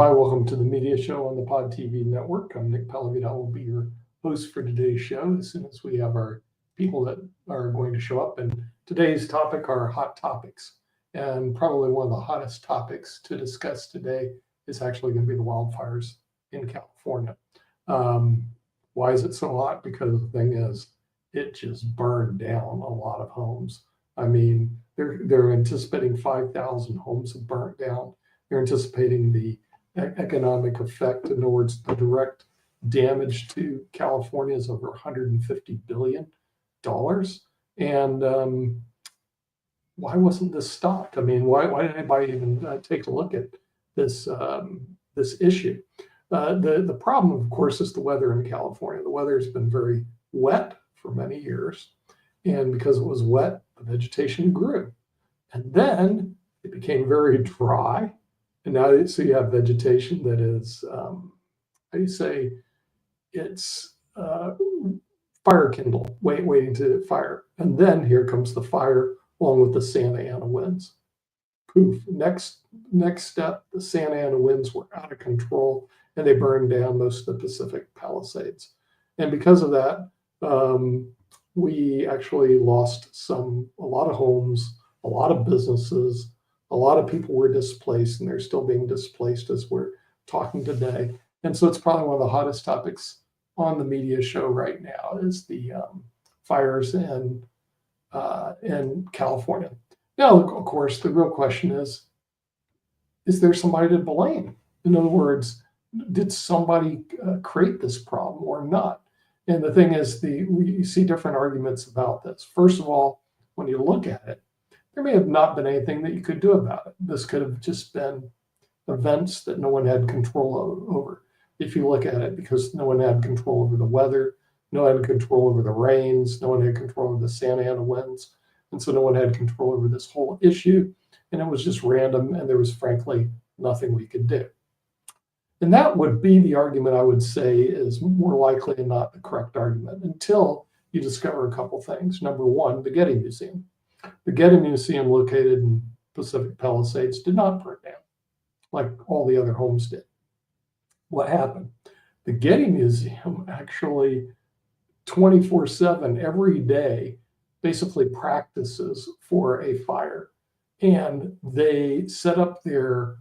Hi, welcome to the media show on the Pod TV network. I'm Nick Palavita. I will be your host for today's show as soon as we have our people that are going to show up. And today's topic are hot topics. And probably one of the hottest topics to discuss today is actually going to be the wildfires in California. Um, why is it so hot? Because the thing is, it just burned down a lot of homes. I mean, they're anticipating 5,000 homes have burnt down. They're anticipating the economic effect. In other words, the direct damage to California is over $150 billion. And why wasn't this stopped? I mean, why didn't anybody even take a look at this this issue? The problem, of course, is the weather in California. The weather has been very wet for many years. And because it was wet, the vegetation grew. And then it became very dry. And now, so you have vegetation that is, how do you say, it's fire kindle, waiting to fire. And then here comes the fire along with the Santa Ana winds. Poof, next step, the Santa Ana winds were out of control and they burned down most of the Pacific Palisades. And because of that, we actually lost a lot of homes, a lot of businesses, a lot of people were displaced, and they're still being displaced as we're talking today. And so it's probably one of the hottest topics on the media show right now is the fires in California. Now, of course, the real question is there somebody to blame? In other words, did somebody create this problem or not? And the thing is, we see different arguments about this. First of all, when you look at it, there may have not been anything that you could do about it. This could have just been events that no one had control over. If you look at it, because no one had control over the weather, no one had control over the rains, no one had control over the Santa Ana winds, and so no one had control over this whole issue, and it was just random, and there was frankly nothing we could do. And that would be the argument I would say is more likely than not the correct argument until you discover a couple things. Number one, the Getty Museum. The Getty Museum, located in Pacific Palisades, did not burn down like all the other homes did. What happened? The Getty Museum actually 24/7 every day basically practices for a fire. And they set up their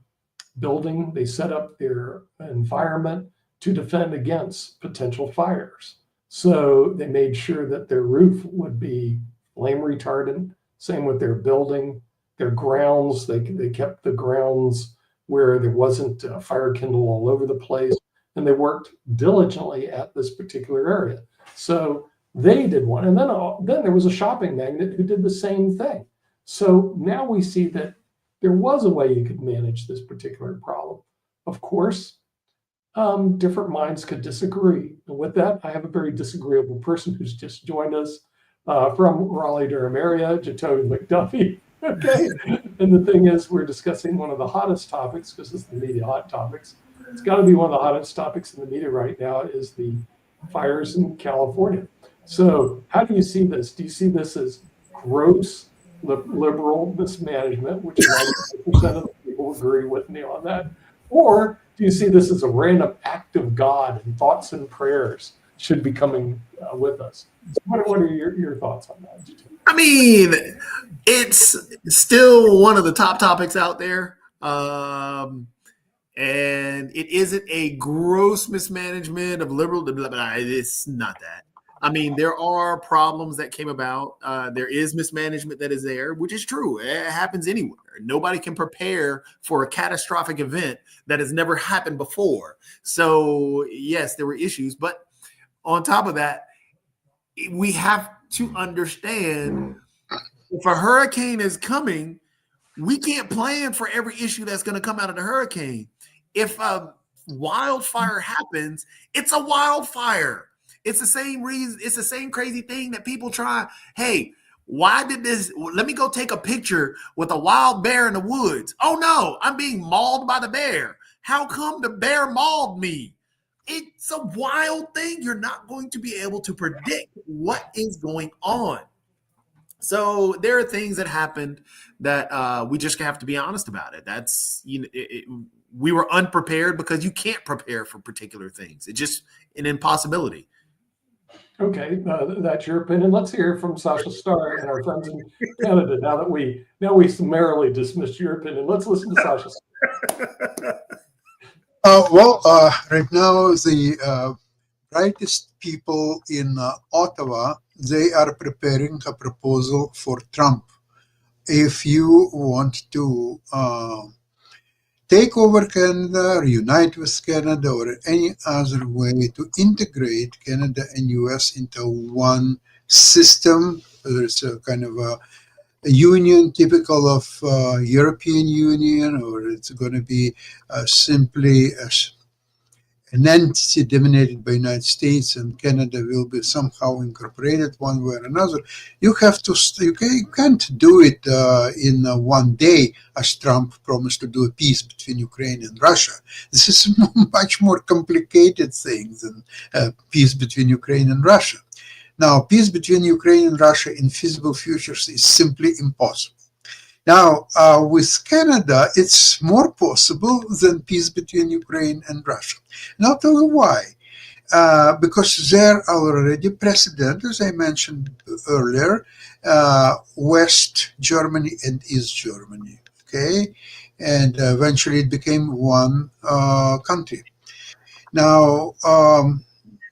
building, they set up their environment to defend against potential fires. So they made sure that their roof would be flame retardant. Same with their building, their grounds. They kept the grounds where there wasn't fire kindle all over the place. And they worked diligently at this particular area. So they did one. And then there was a shopping magnate who did the same thing. So now we see that there was a way you could manage this particular problem. Of course, different minds could disagree. And with that, I have a very disagreeable person who's just joined us from Raleigh-Durham area, Jacoby McDuffie. Okay. And the thing is, we're discussing one of the hottest topics because it's the media hot topics. It's got to be one of the hottest topics in the media right now is the fires in California. So how do you see this? Do you see this as gross liberal mismanagement, which 90% of the people agree with me on that? Or do you see this as a random act of God and thoughts and prayers should be coming with us? So what are your thoughts on that? I mean, it's still one of the top topics out there. And it isn't a gross mismanagement of liberal, it's not that. I mean, there are problems that came about. There is mismanagement that is there, which is true. It happens anywhere. Nobody can prepare for a catastrophic event that has never happened before. So, yes, there were issues. But on top of that, we have to understand if a hurricane is coming, we can't plan for every issue that's going to come out of the hurricane. If a wildfire happens, it's a wildfire. It's the same reason. It's the same crazy thing that people try. Hey, why did this? Let me go take a picture with a wild bear in the woods. Oh no, I'm being mauled by the bear. How come the bear mauled me? It's a wild thing. You're not going to be able to predict what is going on. So there are things that happened that we just have to be honest about it. That's we were unprepared because you can't prepare for particular things. It's just an impossibility. Okay, that's your opinion. Let's hear from Sasha Starr and our friends in Canada. Now we summarily dismissed your opinion. Let's listen to Sasha. Right now the brightest people in Ottawa, they are preparing a proposal for Trump. If you want to take over Canada, reunite with Canada, or any other way to integrate Canada and US into one system, whether it's a kind of a union typical of European Union, or it's going to be simply an entity dominated by United States, and Canada will be somehow incorporated one way or another. You have to. You can't do it in one day, as Trump promised to do a peace between Ukraine and Russia. This is a much more complicated thing than peace between Ukraine and Russia. Now, peace between Ukraine and Russia in feasible futures is simply impossible. Now, with Canada, it's more possible than peace between Ukraine and Russia. And I'll tell you why. Because there are already precedent, as I mentioned earlier, West Germany and East Germany, okay? And eventually it became one country. Now,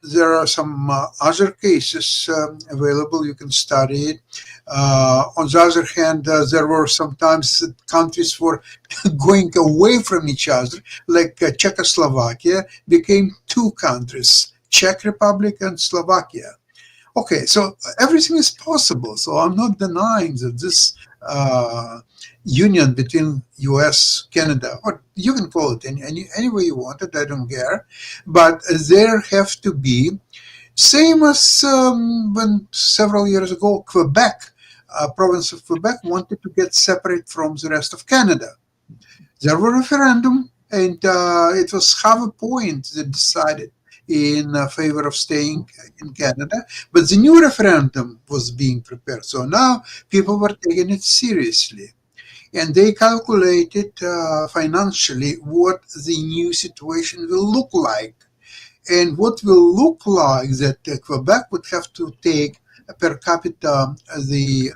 there are some other cases available. You can study it. On the other hand, there were sometimes countries were going away from each other, like Czechoslovakia became two countries, Czech Republic and Slovakia. Okay, so everything is possible. So I'm not denying that this union between US, Canada, or you can call it any way you want it, I don't care. But there have to be, same as when several years ago, Quebec, province of Quebec wanted to get separate from the rest of Canada. There was a referendum, and it was half a point that decided in favor of staying in Canada, but the new referendum was being prepared. So now people were taking it seriously. And they calculated financially what the new situation will look like. And what will look like that Quebec would have to take per capita the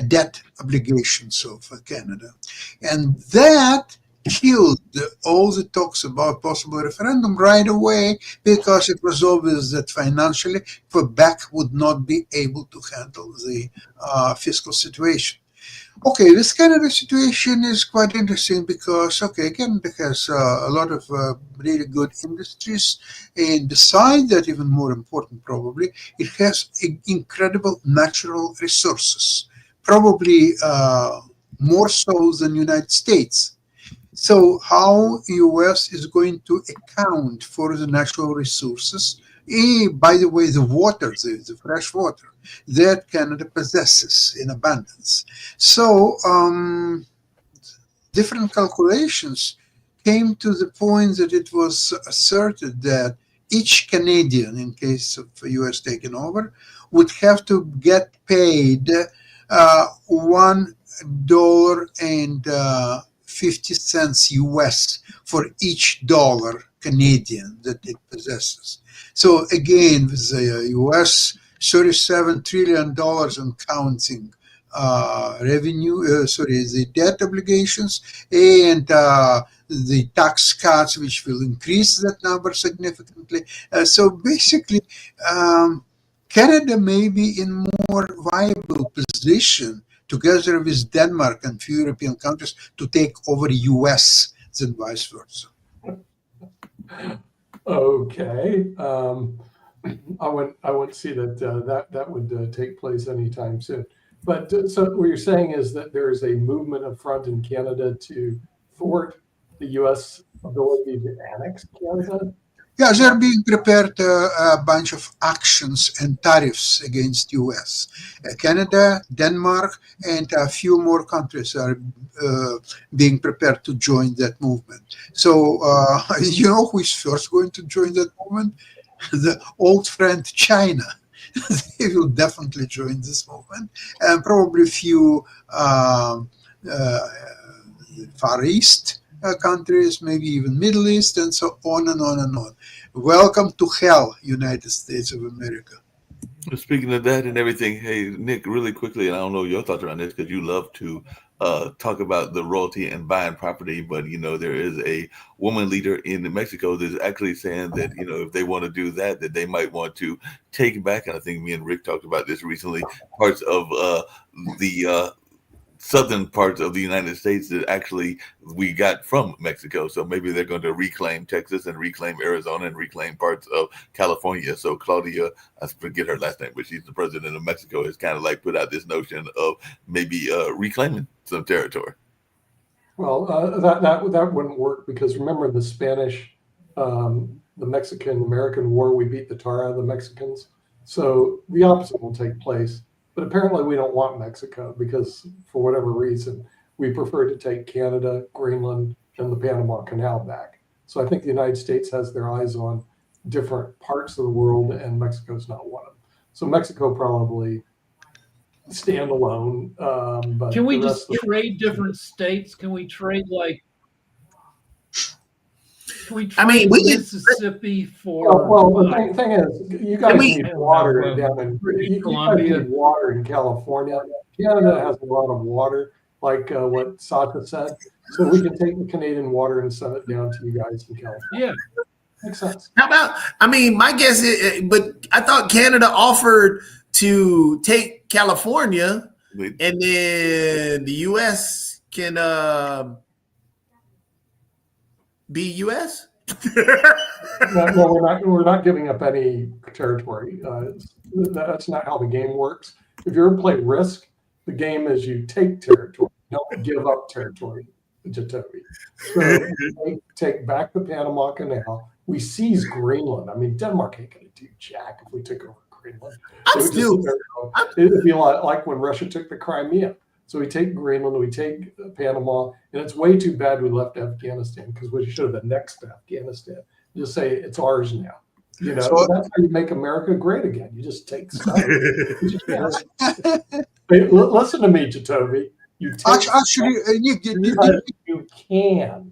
debt obligations of Canada. And that killed all the talks about possible referendum right away, because it was obvious that financially Quebec would not be able to handle the fiscal situation. Okay, this Canada situation is quite interesting because, okay, Canada has a lot of really good industries, and besides that, even more important probably, it has incredible natural resources, probably more so than United States. So how US is going to account for the natural resources, by the way, the water, the fresh water that Canada possesses in abundance. So different calculations came to the point that it was asserted that each Canadian, in case of US taking over, would have to get paid $1.50 US for each dollar Canadian that it possesses. So again, with the US $37 trillion and counting revenue, the debt obligations, and the tax cuts, which will increase that number significantly. So basically, Canada may be in more viable position together with Denmark and few European countries to take over the US than vice versa. Okay. I wouldn't see that would take place anytime soon. But so what you're saying is that there is a movement up front in Canada to thwart the U.S. ability to annex Canada? Yeah, they're being prepared a bunch of actions and tariffs against U.S. Canada, Denmark, and a few more countries are being prepared to join that movement. So you know who is first going to join that movement? The old friend China. They will definitely join this movement, and probably a few Far East countries, maybe even Middle East, and so on and on and on. Welcome to hell, United States of America. Speaking of that and everything, hey Nick, really quickly, and I don't know your thoughts around this because you love to talk about the royalty and buying property, but there is a woman leader in Mexico that's actually saying that if they want to do that, that they might want to take back, and I think me and Rick talked about this recently, parts of the southern parts of the United States that actually we got from Mexico. So maybe they're going to reclaim Texas and reclaim Arizona and reclaim parts of California. So Claudia, I forget her last name, but she's the president of Mexico, has kind of like put out this notion of maybe reclaiming some territory. Well, that wouldn't work because remember the Spanish, the Mexican-American War, we beat the tar out of the Mexicans. So the opposite will take place. But apparently we don't want Mexico because for whatever reason, we prefer to take Canada, Greenland, and the Panama Canal back. So I think the United States has their eyes on different parts of the world and Mexico's not one of them. So Mexico probably stand alone. But can we just trade different states? Can we trade Mississippi for? Well, the thing is, you guys need water down in Colombia. Need water in California. Canada has a lot of water, like what Sasha said. So we can take the Canadian water and send it down to you guys in California. Yeah, makes sense. How about? I mean, my guess is, but I thought Canada offered to take California, and then the U.S. can be U.S. No, we're not giving up any territory. That's not how the game works. If you ever play Risk, the game is you take territory, you don't give up territory to Toby. So we take back the Panama Canal. We seize Greenland. I mean, Denmark ain't going to do jack if we took over Greenland. It'd be like when Russia took the Crimea. So we take Greenland, we take Panama, and it's way too bad we left Afghanistan because we should have annexed Afghanistan. Just say it's ours now. So that's how you make America great again. You just take stuff. Hey, listen to me, Jatobi. You take you can.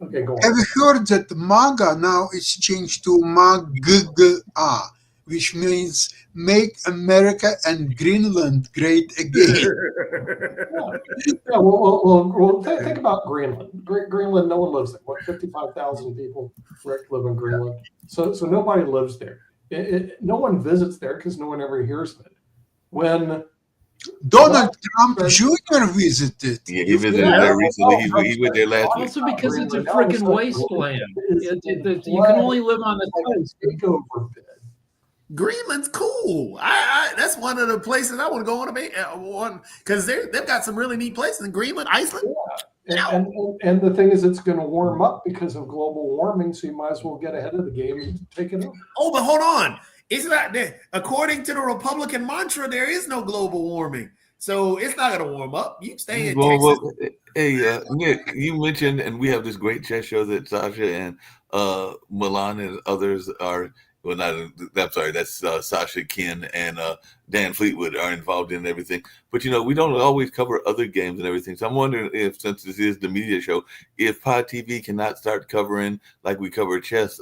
Okay, go on. Have you heard that MAGA now is changed to MAGA, which means make America and Greenland great again? Well, think about Greenland. Greenland, no one lives there. What, 55,000 people live in Greenland? So nobody lives there. No one visits there because no one ever hears of it. When Donald Trump Jr. visited. Yeah, he visited there recently. He went there last week. Also because it's a freaking wasteland. You can only live on the takeover bid. Greenland's cool. I that's one of the places I want to go on because they've got some really neat places in Greenland, Iceland. Yeah. And the thing is, it's going to warm up because of global warming, so you might as well get ahead of the game and take it over. Oh, but hold on. It's not according to the Republican mantra, there is no global warming. So it's not going to warm up. You stay in Texas. Hey, Nick, you mentioned, and we have this great chess show that Sasha and Milan and others are. Well, I'm sorry, that's Sasha, Ken, and Dan Fleetwood are involved in everything. But, we don't always cover other games and everything. So I'm wondering if, since this is the media show, if Pod TV cannot start covering, like we cover chess,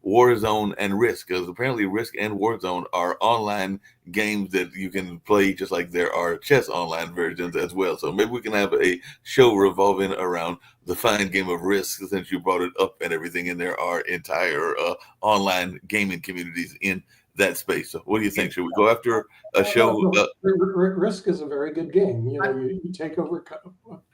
Warzone and Risk. Because apparently Risk and Warzone are online games that you can play just like there are chess online versions as well. So maybe we can have a show revolving around the fine game of Risk, since you brought it up and everything, and there are entire online gaming communities in that space. So what do you think? Should we go after a show? Risk is a very good game. You take over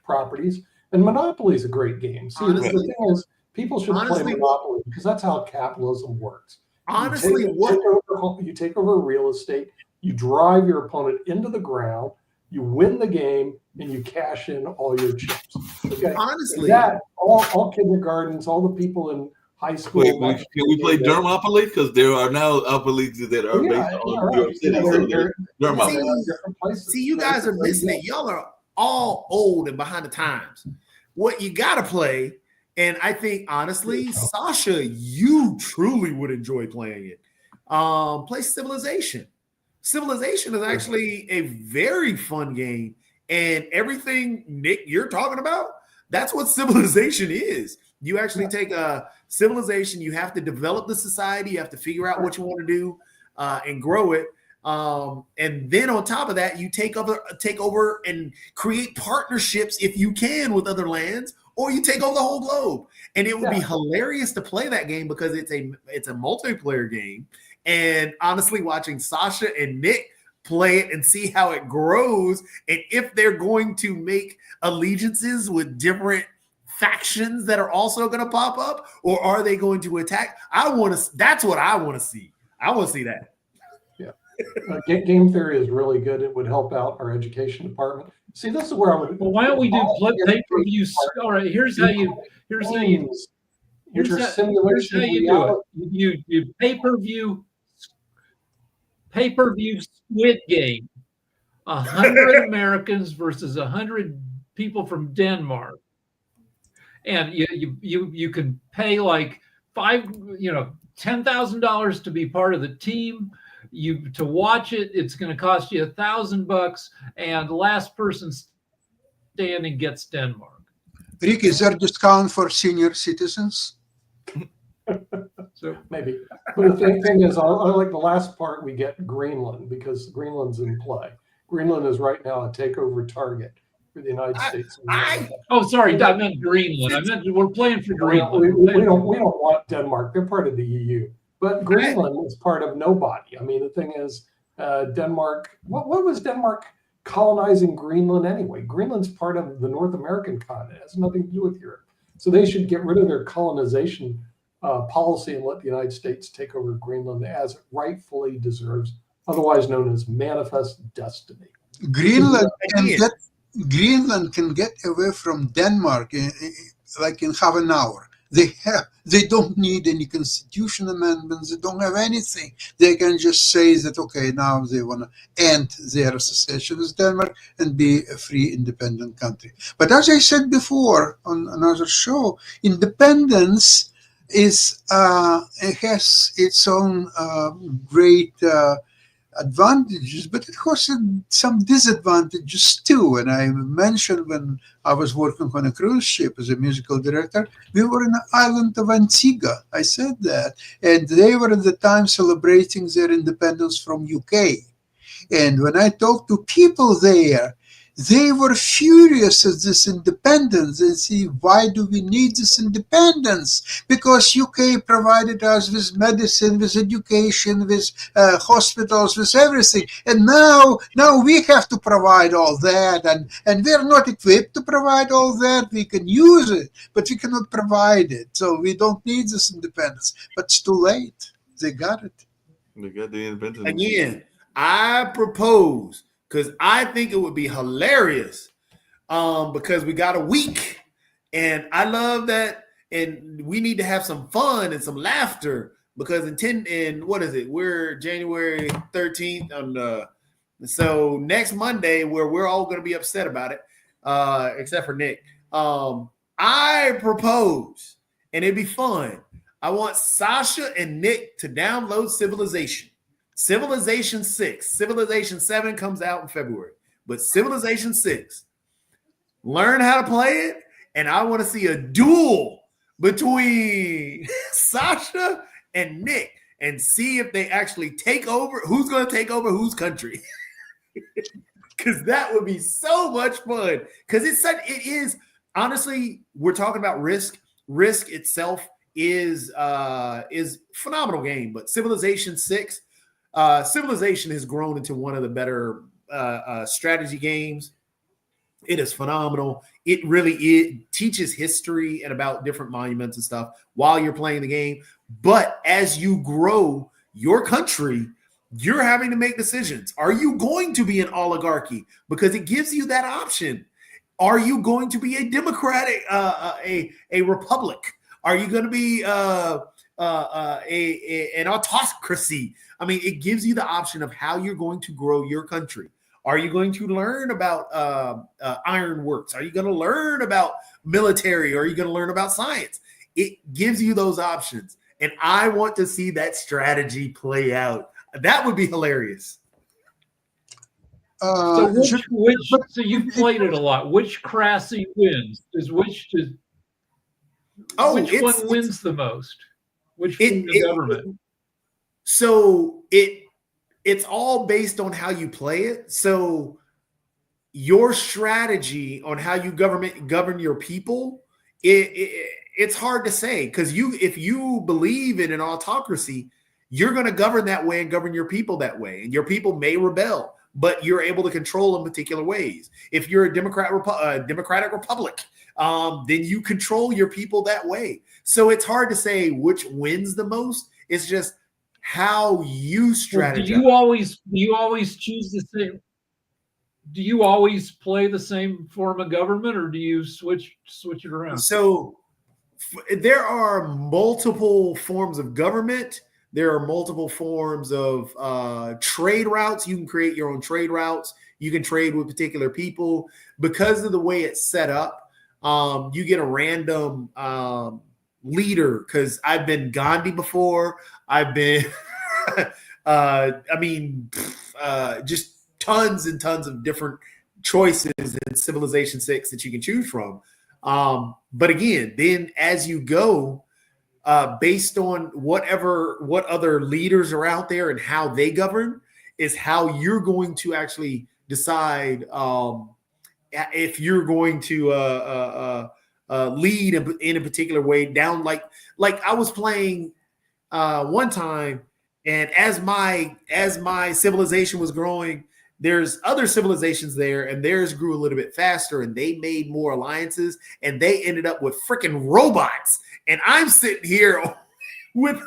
properties, and Monopoly is a great game. See, the thing is, people should play Monopoly because that's how capitalism works. Honestly, you take over real estate, you drive your opponent into the ground, you win the game, and you cash in all your chips. Okay. Honestly, all kindergartens, all the people in high school. Wait, can we play Dermopoly? Because there are now leagues that are based on New York City. See, you guys are missing it. Y'all are all old and behind the times. What you got to play, and I think, honestly, Sasha, you truly would enjoy playing it. Play Civilization. Civilization is actually a very fun game. And everything, Nick, you're talking about, That's what civilization is. You actually take a civilization, you have to develop the society, you have to figure out what you want to do and grow it. And then on top of that, you take over and create partnerships if you can with other lands, or you take over the whole globe. And it would be hilarious to play that game because it's a multiplayer game. And honestly, watching Sasha and Nick play it and see how it grows, and if they're going to make allegiances with different factions that are also going to pop up, or are they going to attack? That's what I want to see. I want to see that. Game theory is really good. It would help out our education department. See, this is where I would. Well, why don't we do pay-per-view? All right, here's how you do it. You pay-per-view Squid Game. 100 Americans versus 100 people from Denmark, and you can pay like $10,000 to be part of the team. To watch it, it's going to cost you $1,000, and the last person standing gets Denmark. Rick, is there a discount for senior citizens? So maybe. But the thing is, I like the last part. We get Greenland because Greenland's in play. Greenland is right now a takeover target for the United States. Sorry, I meant Greenland. I meant we're playing for Greenland. We don't want Denmark. They're part of the EU. But Greenland is part of nobody. I mean, the thing is, Denmark, what was Denmark colonizing Greenland anyway? Greenland's part of the North American continent. It has nothing to do with Europe. So they should get rid of their colonization policy and let the United States take over Greenland as it rightfully deserves, otherwise known as manifest destiny. Greenland can get away from Denmark in half an hour. They don't need any constitution amendments. They don't have anything. They can just say that, okay, now they want to end their association with Denmark and be a free, independent country. But as I said before on another show, independence has its own great advantages, but it has some disadvantages too. And I mentioned when I was working on a cruise ship as a musical director, we were in the island of Antigua. I said that. And they were at the time celebrating their independence from UK. And when I talked to people there, they were furious at this independence. They see, why do we need this independence? Because UK provided us with medicine, with education, with hospitals, with everything. And now we have to provide all that. And we're not equipped to provide all that. We can use it, but we cannot provide it. So we don't need this independence. But it's too late. They got it. They got the independence. Again, I propose, because I think it would be hilarious because we got a week. And I love that. And we need to have some fun and some laughter because we're January 13th. So next Monday, where we're all going to be upset about it, except for Nick. I propose, and it'd be fun. I want Sasha and Nick to download Civilization. Civilization 6. Civilization 7 comes out in February. But Civilization 6. Learn how to play it. And I want to see a duel between Sasha and Nick and see if they actually take over. Who's going to take over whose country? Because that would be so much fun. Because it is, honestly, we're talking about Risk. Risk itself is phenomenal game. But Civilization 6, Civilization has grown into one of the better strategy games. It is phenomenal. It teaches history and about different monuments and stuff while you're playing the game. But as you grow your country, you're having to make decisions. Are you going to be an oligarchy? Because it gives you that option. Are you going to be a democratic, a republic? Are you going to be an autocracy? I mean, it gives you the option of how you're going to grow your country. Are you going to learn about ironworks? Are you going to learn about military? Or are you going to learn about science? It gives you those options. And I want to see that strategy play out. That would be hilarious. So should- so you've played it a lot. Which Crasy wins? Which one wins the most? Which form of government? So it's all based on how you play it. So your strategy on how you govern your people, it's hard to say, because if you believe in an autocracy, you're going to govern that way and govern your people that way, and your people may rebel, but you're able to control in particular ways. If you're a democratic republic, then you control your people that way. So it's hard to say which wins the most. It's just how you strategize. Do you always choose the same? Do you always play the same form of government, or do you switch it around? So there are multiple forms of government. There are multiple forms of trade routes. You can create your own trade routes. You can trade with particular people. Because of the way it's set up, you get a random leader, because I've been Gandhi before. I've been, just tons and tons of different choices in Civilization 6 that you can choose from. But again, then as you go, based on what other leaders are out there and how they govern, is how you're going to actually decide if you're going to lead in a particular way. Down like I was playing one time, and as my civilization was growing, there's other civilizations there, and theirs grew a little bit faster, and they made more alliances, and they ended up with freaking robots. And I'm sitting here with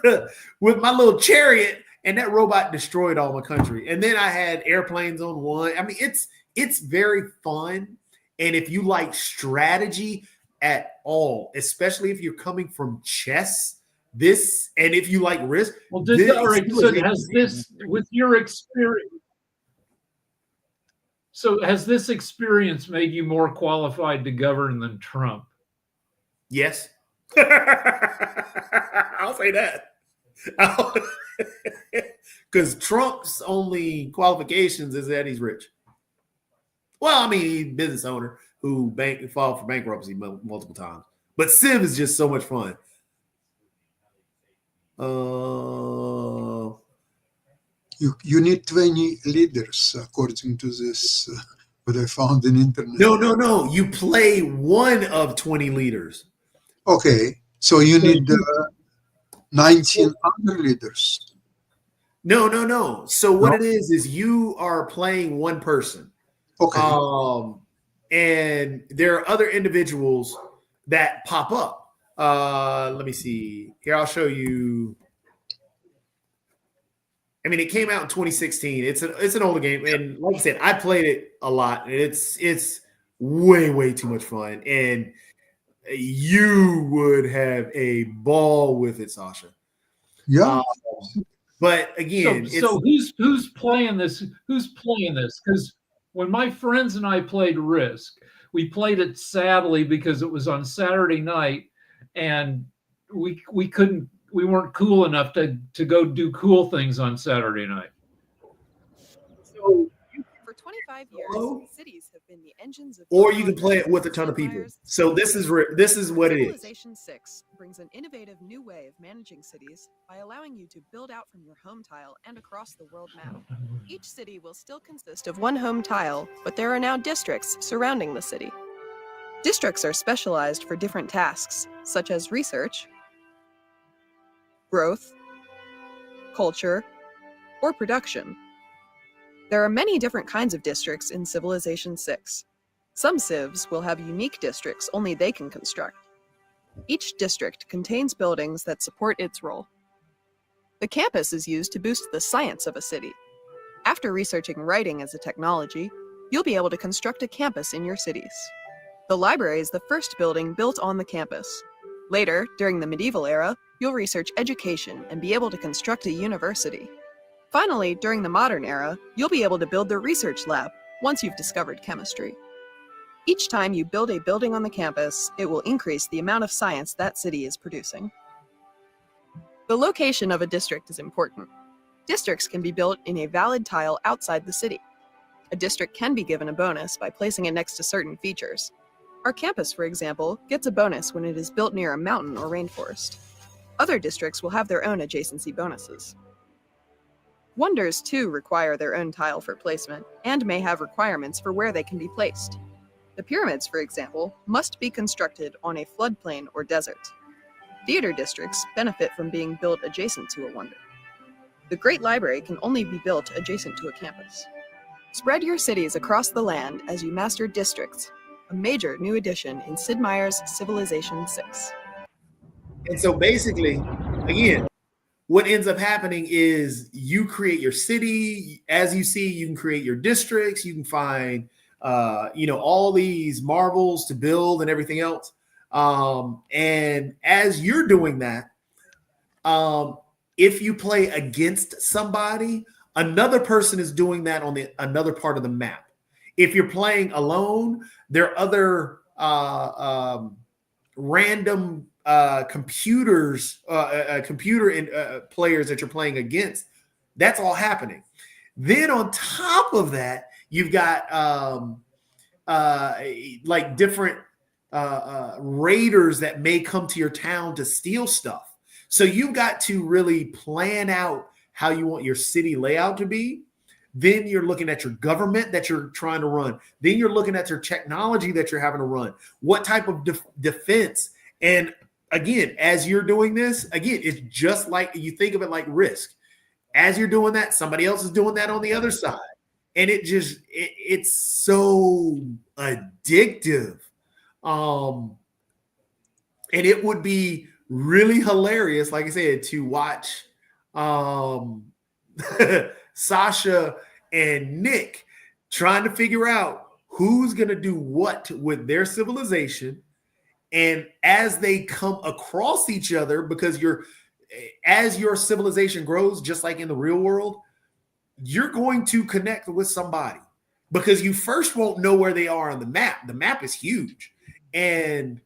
my little chariot, and that robot destroyed all my country. And then I had airplanes on one. I mean, it's very fun. And if you like strategy at all, especially if you're coming from chess, and if you like risk, well, has this, with your experience, so has this experience made you more qualified to govern than Trump? Yes. I'll say that. Because Trump's only qualifications is that he's rich. Well, I mean, he's a business owner who filed for bankruptcy multiple times. But Civ is just so much fun. You need 20 leaders, according to this, what I found in internet. No. You play one of 20 leaders. Okay, so you need 19 other leaders. No. So what it is you are playing one person. Okay. And there are other individuals that pop up. Let me see. Here, I'll show you. I mean, it came out in 2016. It's an older game, and like I said, I played it a lot, and it's way too much fun, and you would have a ball with it, Sasha. Yeah. But again, so who's playing this? Who's playing this? Because when my friends and I played Risk, we played it sadly because it was on Saturday night, and we weren't cool enough to go do cool things on Saturday night. So for 25 years, cities have been the engines of. Or you can play it with a ton of people. So this is what it is. Civilization 6 brings an innovative new way of managing cities by allowing you to build out from your home tile and across the world map. Each city will still consist of one home tile, but there are now districts surrounding the city. Districts are specialized for different tasks, such as research, growth, culture, or production. There are many different kinds of districts in Civilization 6. Some civs will have unique districts only they can construct. Each district contains buildings that support its role. The campus is used to boost the science of a city. After researching writing as a technology, you'll be able to construct a campus in your cities. The library is the first building built on the campus. Later, during the medieval era, you'll research education and be able to construct a university. Finally, during the modern era, you'll be able to build the research lab once you've discovered chemistry. Each time you build a building on the campus, it will increase the amount of science that city is producing. The location of a district is important. Districts can be built in a valid tile outside the city. A district can be given a bonus by placing it next to certain features. Our campus, for example, gets a bonus when it is built near a mountain or rainforest. Other districts will have their own adjacency bonuses. Wonders, too, require their own tile for placement and may have requirements for where they can be placed. The pyramids, for example, must be constructed on a floodplain or desert. Theater districts benefit from being built adjacent to a wonder. The Great Library can only be built adjacent to a campus. Spread your cities across the land as you master districts, a major new addition in Sid Meier's Civilization 6. And so basically, again, what ends up happening is you create your city. As you see, you can create your districts. You can find, all these marbles to build and everything else. And as you're doing that, if you play against somebody, another person is doing that on another part of the map. If you're playing alone, there are other random computer players that you're playing against. That's all happening. Then on top of that, you've got like different raiders that may come to your town to steal stuff. So you've got to really plan out how you want your city layout to be. Then you're looking at your government that you're trying to run. Then you're looking at your technology that you're having to run. What type of defense? And again, as you're doing this, again, it's just like you think of it like Risk. As you're doing that, somebody else is doing that on the other side. And it's so addictive. And it would be really hilarious, like I said, to watch Sasha and Nick trying to figure out who's going to do what with their civilization. And as they come across each other, because as your civilization grows, just like in the real world, you're going to connect with somebody because you first won't know where they are on the map. The map is huge. And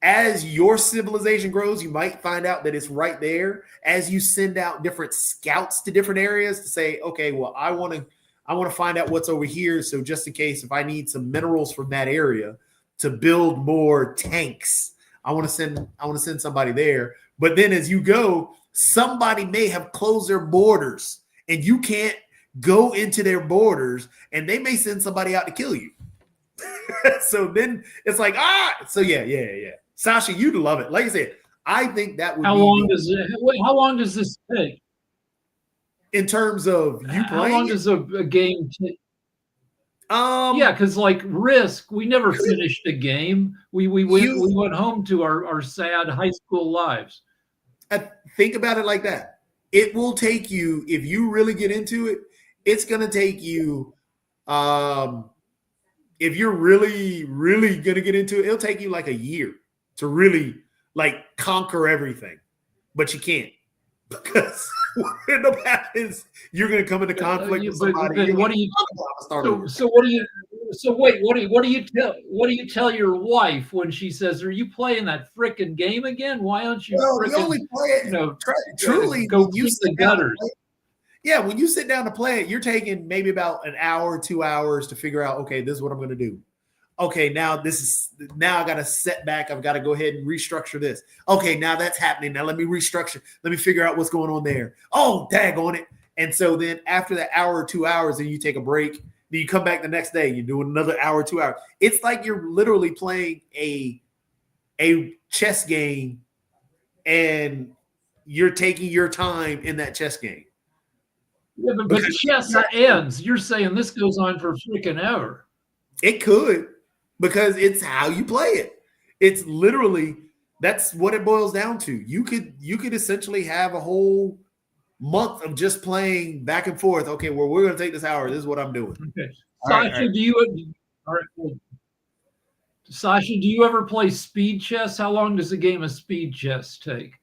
as your civilization grows, you might find out that it's right there. As you send out different scouts to different areas to say, okay, well, I want to find out what's over here. So just in case, if I need some minerals from that area to build more tanks, I want to send somebody there. But then as you go, somebody may have closed their borders and you can't go into their borders, and they may send somebody out to kill you. So then it's like, so yeah. Sasha, you'd love it. Like I said, I think that would How long does this take? In terms of you playing? How long does a game take? Yeah, because like Risk, we never finished a game. We went home to our sad high school lives. Think about it like that. It will take you, if you really get into it, it's going to take you, if you're really, really going to get into it, it'll take you like a year to really like conquer everything. But you can't, because what end up happens, you're going to come into conflict with somebody. What do you? What do you tell your wife when she says, "Are you playing that frickin' game again? Why don't you?" Well, you only play it. Truly, go keep the gutters. Yeah, when you sit down to play it, you're taking maybe about an hour, 2 hours to figure out, okay, this is what I'm going to do. Okay, now I got to set back. I've got to go ahead and restructure this. Okay, now that's happening. Now let me restructure. Let me figure out what's going on there. Oh, dag on it. And so then after that hour or 2 hours, then you take a break. Then you come back the next day. You do another hour, 2 hours. It's like you're literally playing a chess game, and you're taking your time in that chess game. Yeah, but chess ends. You're saying this goes on for freaking ever. It could, because it's how you play it. It's literally, that's what it boils down to. You could essentially have a whole month of just playing back and forth. Okay, well, we're going to take this hour. This is what I'm doing. Okay. Sasha, do you ever play speed chess? How long does a game of speed chess take?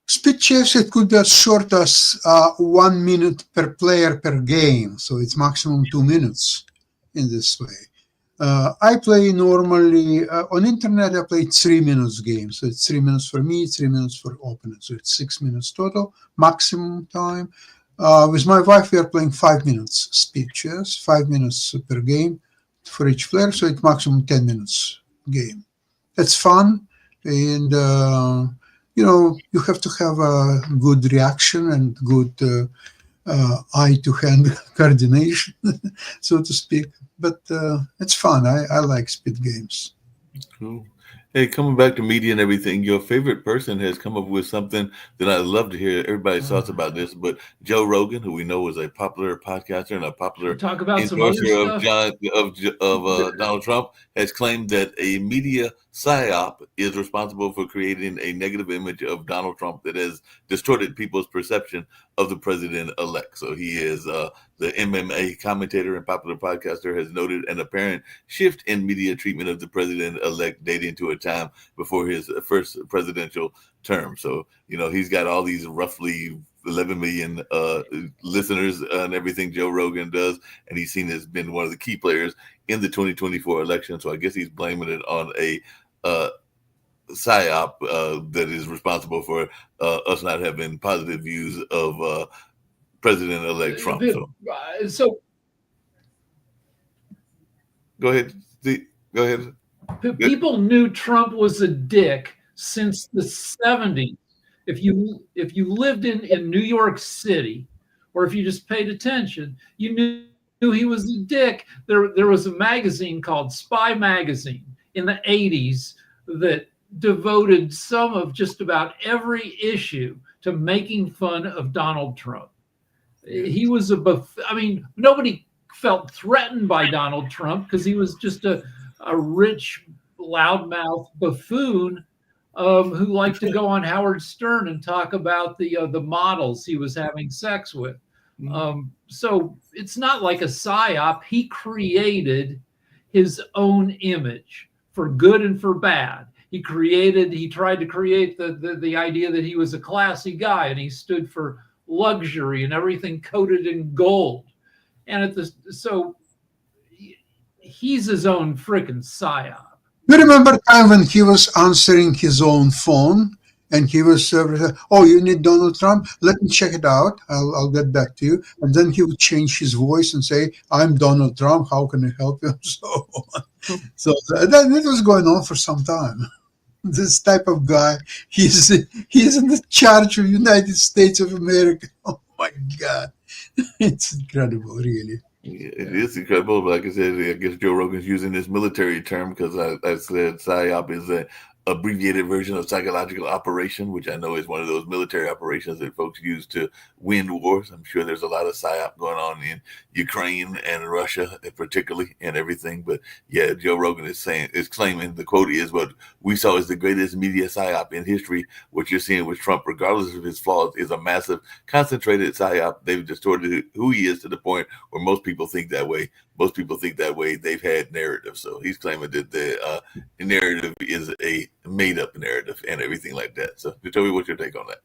Speed chess, it could be as short as 1 minute per player per game. So it's maximum 2 minutes in this way. I play normally on internet. I play 3 minutes game. So it's 3 minutes for me, 3 minutes for opponent. So it's 6 minutes total maximum time. With my wife, we are playing 5 minutes speed chess, 5 minutes per game for each player, so it's maximum 10 minutes game. It's fun, and you have to have a good reaction and good eye-to-hand coordination, so to speak. But it's fun. I like speed games. Cool. Hey, coming back to media and everything, your favorite person has come up with something that I'd love to hear everybody's thoughts about this. But Joe Rogan, who we know is a popular podcaster and a popular Talk about some other endorser stuff. of Donald Trump, has claimed that a media psyop is responsible for creating a negative image of Donald Trump that has distorted people's perception of the president-elect. So he is the MMA commentator and popular podcaster has noted an apparent shift in media treatment of the president-elect dating to a time before his first presidential term. So, he's got all these roughly 11 million listeners and everything Joe Rogan does, and he's seen as been one of the key players in the 2024 election. So I guess he's blaming it on a psyop that is responsible for us not having positive views of President-elect Trump. So go ahead, Steve. Go ahead. People knew Trump was a dick since the 70s. If you lived in New York City, or if you just paid attention, you knew he was a dick. There was a magazine called Spy Magazine in the 80s that devoted some of just about every issue to making fun of Donald Trump. He was nobody felt threatened by Donald Trump because he was just a rich, loudmouth buffoon who liked to go on Howard Stern and talk about the models he was having sex with. So it's not like a psyop. He created his own image for good and for bad. He tried to create the idea that he was a classy guy and he stood for luxury and everything coated in gold. And so he's his own freaking psyop. You remember the time when he was answering his own phone and he was, oh, you need Donald Trump? Let me check it out. I'll get back to you. And then he would change his voice and say, I'm Donald Trump. How can I help you? So on. So that was going on for some time. This type of guy, he's in the charge of United States of America. Oh my God. It's incredible, really. It is incredible. But like I said, I guess Joe Rogan's using this military term because I said PSYOP is an abbreviated version of psychological operation, which I know is one of those military operations that folks use to win wars. I'm sure there's a lot of PSYOP going on in Ukraine and Russia, particularly, and everything. But yeah, Joe Rogan is claiming, the quote is, what we saw as the greatest media PSYOP in history. What you're seeing with Trump, regardless of his flaws, is a massive concentrated PSYOP. They've distorted who he is to the point where most people think that way. Most people think that way. They've had narrative. So he's claiming that the narrative is a made-up narrative and everything like that. So tell me what your take on that.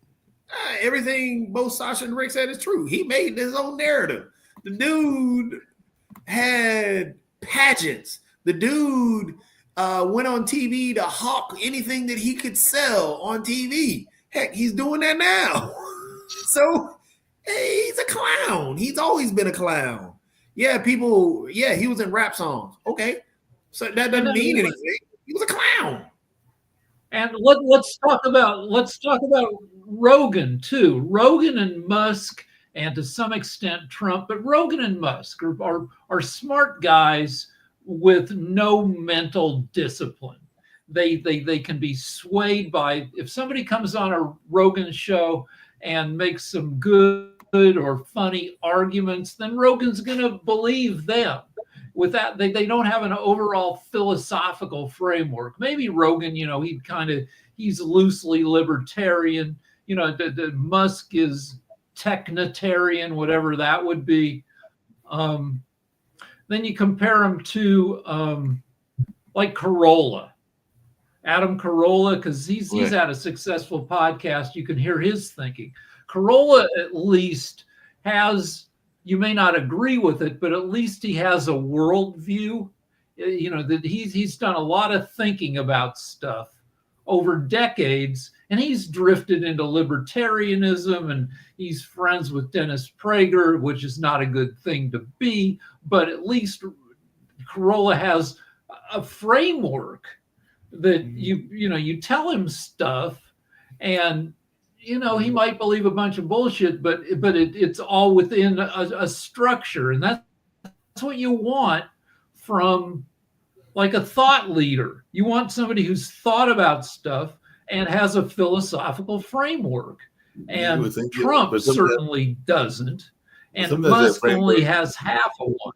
Everything both Sasha and Rick said is true. He made his own narrative. The dude had pageants. The dude went on TV to hawk anything that he could sell on TV. Heck, he's doing that now. So hey, he's a clown. He's always been a clown. Yeah, he was in rap songs. Okay. So that doesn't mean anything. He was a clown. And let's talk about Rogan too. Rogan and Musk, and to some extent Trump, but Rogan and Musk are smart guys with no mental discipline. They can be swayed by, if somebody comes on a Rogan show and makes some good or funny arguments, then Rogan's going to believe them. With that, they don't have an overall philosophical framework. Maybe Rogan, he's loosely libertarian. The Musk is technotarian, whatever that would be. Then you compare him to like Carolla, Adam Carolla, because he's had a successful podcast. You can hear his thinking. Carolla at least has, you may not agree with it, but at least he has a worldview. That he's done a lot of thinking about stuff over decades, and he's drifted into libertarianism, and he's friends with Dennis Prager, which is not a good thing to be, but at least Carolla has a framework that you tell him stuff, and he might believe a bunch of bullshit, but it's all within a structure, and that's what you want from like a thought leader. You want somebody who's thought about stuff and has a philosophical framework. And Trump certainly doesn't. And Musk only has half of one.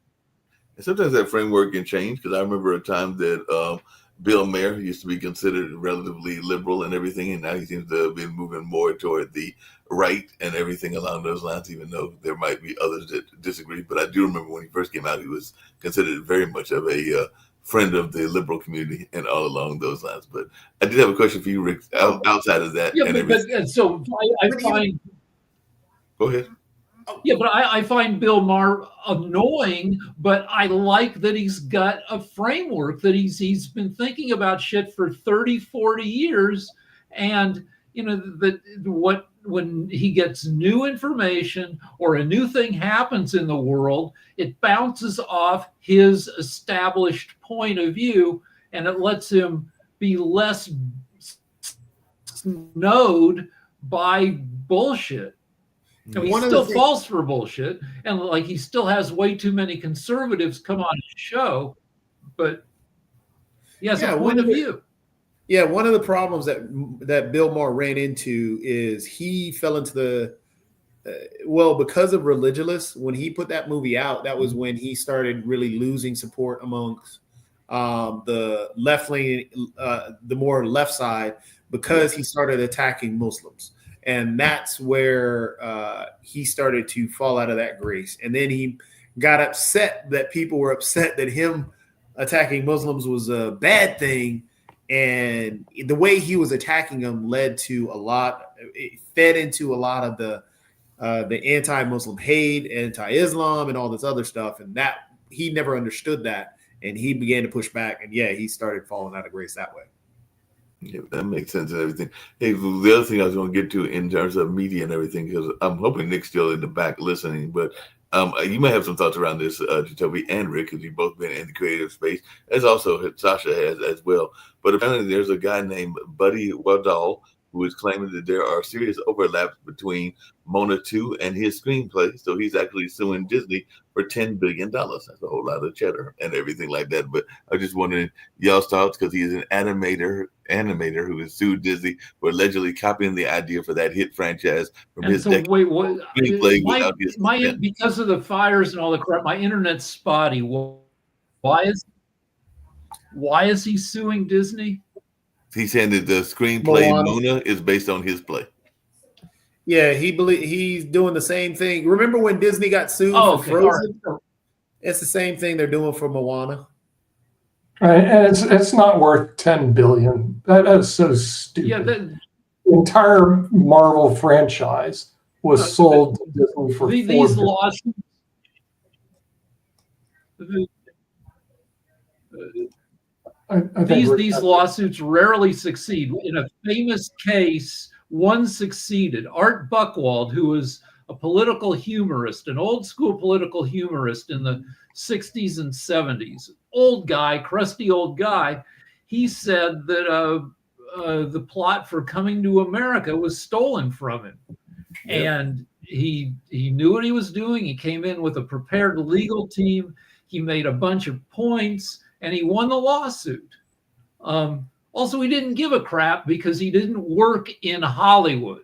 And sometimes that framework can change, because I remember a time that Bill Maher used to be considered relatively liberal and everything, and now he seems to have been moving more toward the right and everything along those lines, even though there might be others that disagree. But I do remember when he first came out, he was considered very much of a friend of the liberal community and all along those lines. But I did have a question for you, Rick, outside of that. Yeah, so I find... Go ahead. Yeah, but I find Bill Maher annoying, but I like that he's got a framework, that he's been thinking about shit for 30, 40 years. And, when he gets new information or a new thing happens in the world, it bounces off his established point of view, and it lets him be less snowed by bullshit. I mean, he still falls for bullshit, and like he still has way too many conservatives come on his show, but he has a point of view. Yeah, one of the problems that Bill Maher ran into is he fell into the because of Religulous. When he put that movie out, that was when he started really losing support amongst the left leaning, the more left side, because he started attacking Muslims. And that's where he started to fall out of that grace. And then he got upset that people were upset that him attacking Muslims was a bad thing. And the way he was attacking them led to it fed into a lot of the anti-Muslim hate, anti-Islam, and all this other stuff. And that he never understood that. And he began to push back. And he started falling out of grace that way. Yeah, that makes sense and everything. Hey, the other thing I was going to get to in terms of media and everything, because I'm hoping Nick's still in the back listening, but you might have some thoughts around this, Jacoby and Rick, because you've both been in the creative space, as also Sasha has as well. But apparently there's a guy named Buddy Waddell who is claiming that there are serious overlaps between Mona 2 and his screenplay. So he's actually suing Disney for $10 billion. That's a whole lot of cheddar and everything like that. But I was just wondering y'all's thoughts, because he is an animator who has sued Disney for allegedly copying the idea for that hit franchise from his wait, what? Because of the fires and all the crap, my internet's spotty. Why is he suing Disney? He's saying that the screenplay Mona is based on his play. Yeah, he's doing the same thing. Remember when Disney got sued for Frozen? Right. It's the same thing they're doing for Moana. Right, and it's not worth $10 billion. That is so stupid. Yeah, the entire Marvel franchise was sold to Disney for these lawsuits. These lawsuits rarely succeed. In a famous case, one succeeded. Art Buchwald, who was a political humorist, an old school political humorist in the 60s and 70s, old guy, crusty old guy, he said that the plot for Coming to America was stolen from him. Yep. And he knew what he was doing. He came in with a prepared legal team. He made a bunch of points, and he won the lawsuit. Also, he didn't give a crap because he didn't work in Hollywood.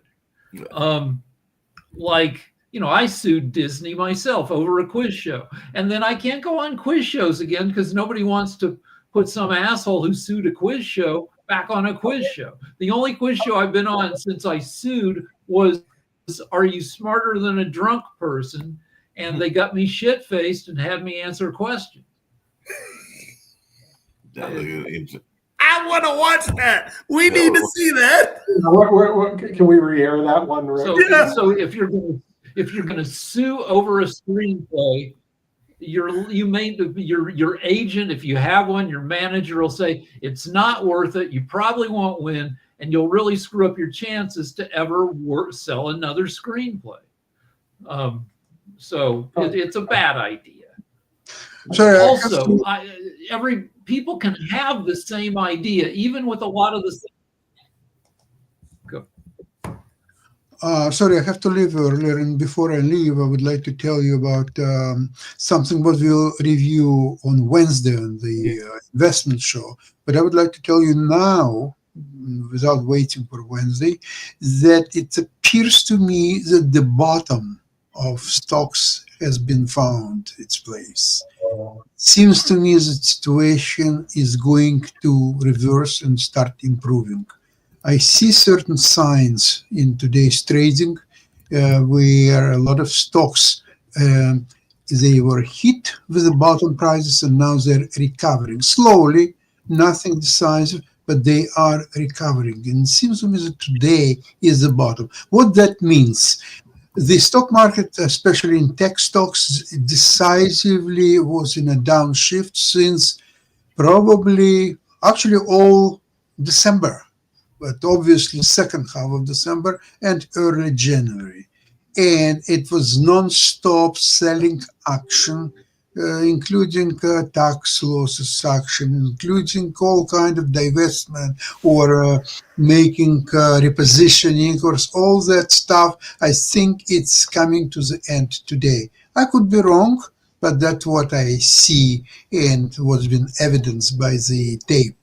I sued Disney myself over a quiz show. And then I can't go on quiz shows again because nobody wants to put some asshole who sued a quiz show back on a quiz show. The only quiz show I've been on since I sued was Are You Smarter Than a Drunk Person? And they got me shit-faced and had me answer questions. I want to watch that. We need to see that. Can we re-air that one? Right? So if you're gonna sue over a screenplay, your agent, if you have one, your manager will say it's not worth it. You probably won't win, and you'll really screw up your chances to ever sell another screenplay. It's a bad idea. Sorry, Also, people can have the same idea, even with a lot of the. Sorry, I have to leave earlier, and before I leave, I would like to tell you about something what we'll review on Wednesday on the investment show. But I would like to tell you now, without waiting for Wednesday, that it appears to me that the bottom of stocks has been found its place. Seems to me the situation is going to reverse and start improving. I see certain signs in today's trading where a lot of stocks, they were hit with the bottom prices and now they're recovering. Slowly, nothing decisive, but they are recovering. And it seems to me that today is the bottom. What that means, the stock market, especially in tech stocks, decisively was in a downshift since probably actually all December, but obviously second half of December and early January. And it was non-stop selling action, including tax losses action, including all kind of divestment or making repositioning or all that stuff. I think it's coming to the end today. I could be wrong, but that's what I see and what's been evidenced by the tape.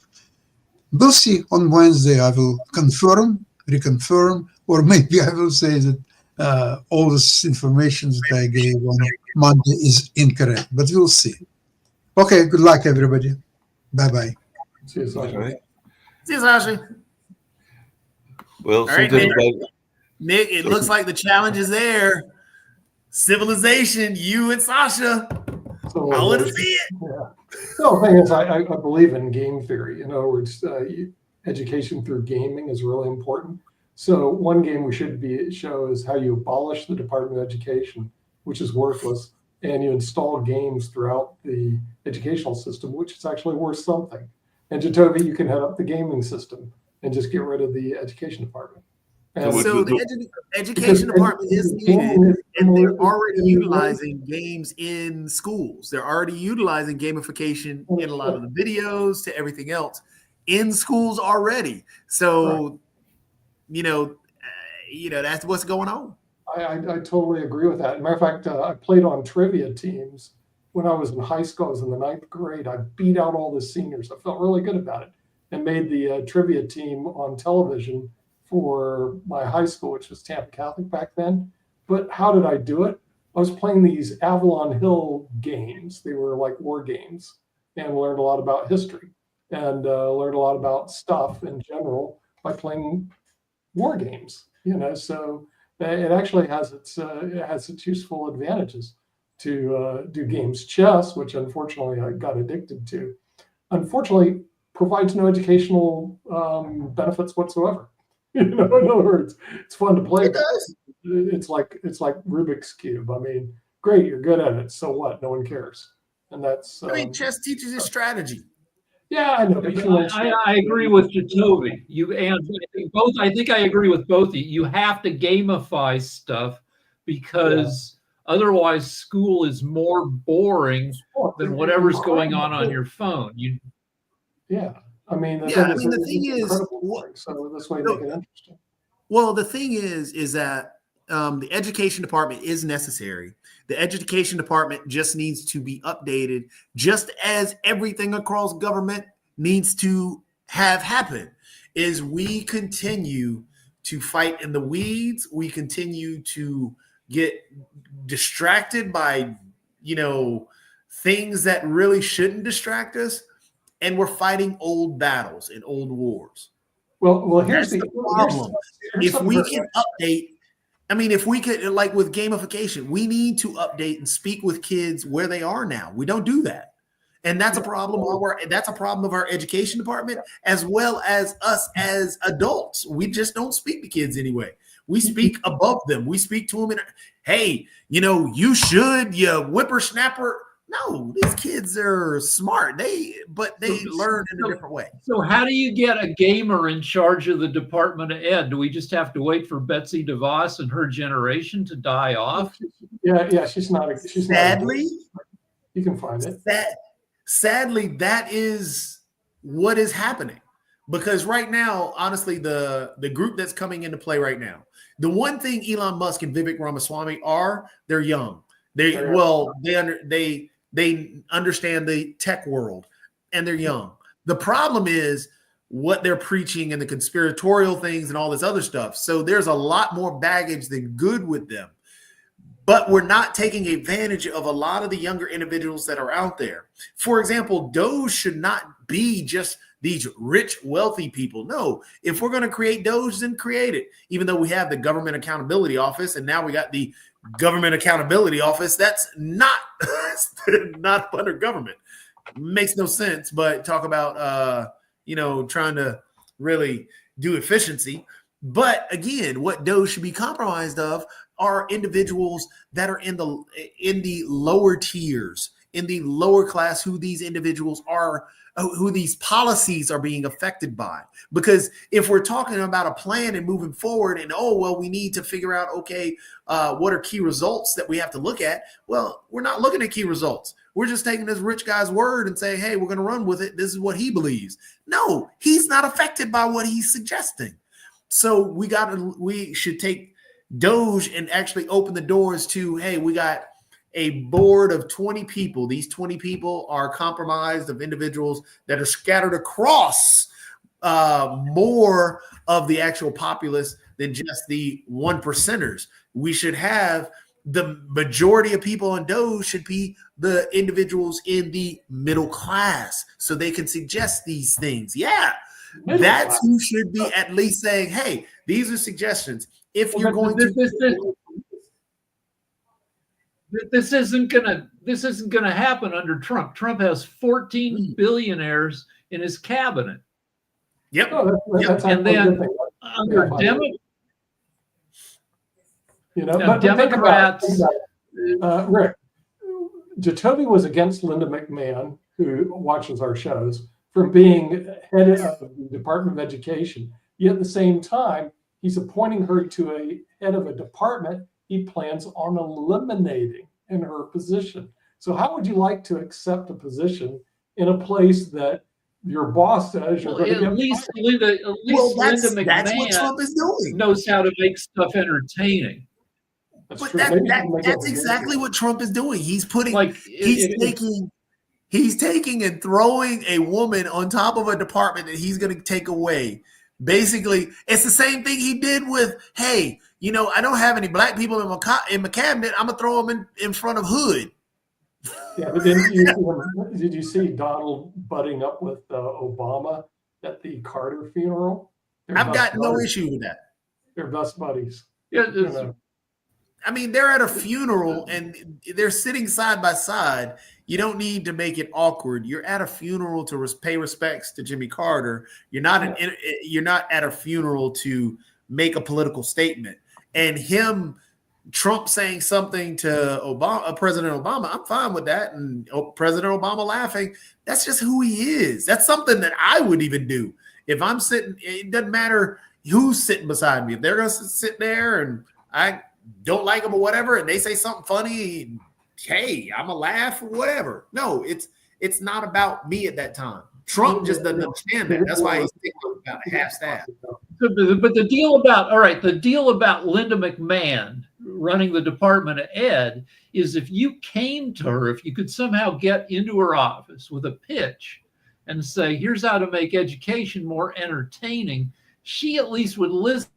We'll see on Wednesday. I will confirm, reconfirm, or maybe I will say that all this information that I gave on Monday is incorrect, but we'll see. Okay, good luck, everybody. Bye-bye. See you, Sasha. All right. See you, Sasha. Well, All right, since Nick. everybody- Nick, it looks like the challenge is there. Civilization, you and Sasha. So, I want to see it. yeah. No, the thing is, I believe in game theory. In other words, education through gaming is really important. So one game we should show is how you abolish the Department of Education, which is worthless, and you install games throughout the educational system, which is actually worth something. And Jacoby, you can head up the gaming system and just get rid of the education department. And So the education department is needed, and they're already utilizing games in schools. They're already utilizing gamification in a lot of the videos to everything else in schools already. So, that's what's going on. I totally agree with that. As a matter of fact, I played on trivia teams when I was in high school. I was in the 9th grade. I beat out all the seniors. I felt really good about it and made the trivia team on television for my high school, which was Tampa Catholic back then. But how did I do it? I was playing these Avalon Hill games. They were like war games, and learned a lot about history and learned a lot about stuff in general by playing war games. So it actually has its useful advantages to do games. Chess, which unfortunately I got addicted to, unfortunately provides no educational benefits whatsoever. In other words, it's fun to play. It does. It's like Rubik's Cube. I mean, great, you're good at it. So what? No one cares. And that's. Chess teaches you strategy. Yeah, I know. I agree with Jacoby. I think I agree with both of you. You have to gamify stuff because otherwise school is more boring than whatever's going on your phone. I mean, the thing is, so this way make it interesting. Well, the thing is that the education department is necessary. The education department just needs to be updated, just as everything across government needs to have happen. Is we continue to fight in the weeds, we continue to get distracted by, things that really shouldn't distract us, and we're fighting old battles and old wars. Well, here's the problem. If we can update, if we could, like with gamification, we need to update and speak with kids where they are now. We don't do that. And that's a problem. That's a problem of our education department, as well as us as adults. We just don't speak to kids anyway. We speak above them. We speak to them and, hey, you should, you whippersnapper. No, these kids are smart. But they learn in a different way. So how do you get a gamer in charge of the Department of Ed? Do we just have to wait for Betsy DeVos and her generation to die off? Yeah, she's not. Sadly, you can find it. Sadly, that is what is happening. Because right now, honestly, the group that's coming into play right now, the one thing Elon Musk and Vivek Ramaswamy are, they're young. They understand the tech world, and they're young. The problem is what they're preaching and the conspiratorial things and all this other stuff. So there's a lot more baggage than good with them. But we're not taking advantage of a lot of the younger individuals that are out there. For example, Doge should not be just these rich, wealthy people. No, if we're going to create Doge, then create it. Even though we have the Government Accountability Office, and now we got the Government Accountability Office, that's not under government. Makes no sense. But talk about trying to really do efficiency. But again, what Doge should be compromised of are individuals that are in the lower tiers, in the lower class, who these individuals are, who these policies are being affected by. Because if we're talking about a plan and moving forward and, we need to figure out, what are key results that we have to look at? Well, we're not looking at key results. We're just taking this rich guy's word and saying, hey, we're going to run with it. This is what he believes. No, he's not affected by what he's suggesting. So we should take Doge and actually open the doors to, hey, we got a board of 20 people. These 20 people are comprised of individuals that are scattered across more of the actual populace than just the 1%ers. We should have the majority of people on Doge should be the individuals in the middle class, so they can suggest these things. Yeah, that's who should be at least saying, hey, these are suggestions. If you're going to, this isn't gonna happen under Trump. Trump has 14 billionaires in his cabinet. Yep. That's And then under Democrats. Rick, Jacoby was against Linda McMahon, who watches our shows, from being head of the Department of Education. Yet at the same time, he's appointing her to a head of a department he plans on eliminating in her position. So how would you like to accept a position in a place that your boss says you're going to at least Linda that's what McMahon Trump is doing. knows how to make stuff entertaining. But that's exactly what Trump is doing. He's putting, he's taking and throwing a woman on top of a department that he's going to take away. Basically, it's the same thing he did with, hey, I don't have any black people in my cabinet. I'm gonna throw them in front of Hood. Yeah, but did you see Donald butting up with Obama at the Carter funeral? I've got no issue with that. They're best buddies. Yeah, I mean, they're at a funeral and they're sitting side by side. You don't need to make it awkward. You're at a funeral to pay respects to Jimmy Carter. You're not at a funeral to make a political statement. And Trump saying something to President Obama, I'm fine with that. And President Obama laughing, that's just who he is. That's something that I would even do. If I'm sitting, it doesn't matter who's sitting beside me. If they're going to sit there and I don't like them or whatever, and they say something funny, hey, I'm a laugh or whatever. No, it's not about me at that time. Trump just doesn't understand that. That's why he's thinking about a half staff. But the deal about Linda McMahon running the Department of Ed is if you came to her, if you could somehow get into her office with a pitch and say, here's how to make education more entertaining, she at least would listen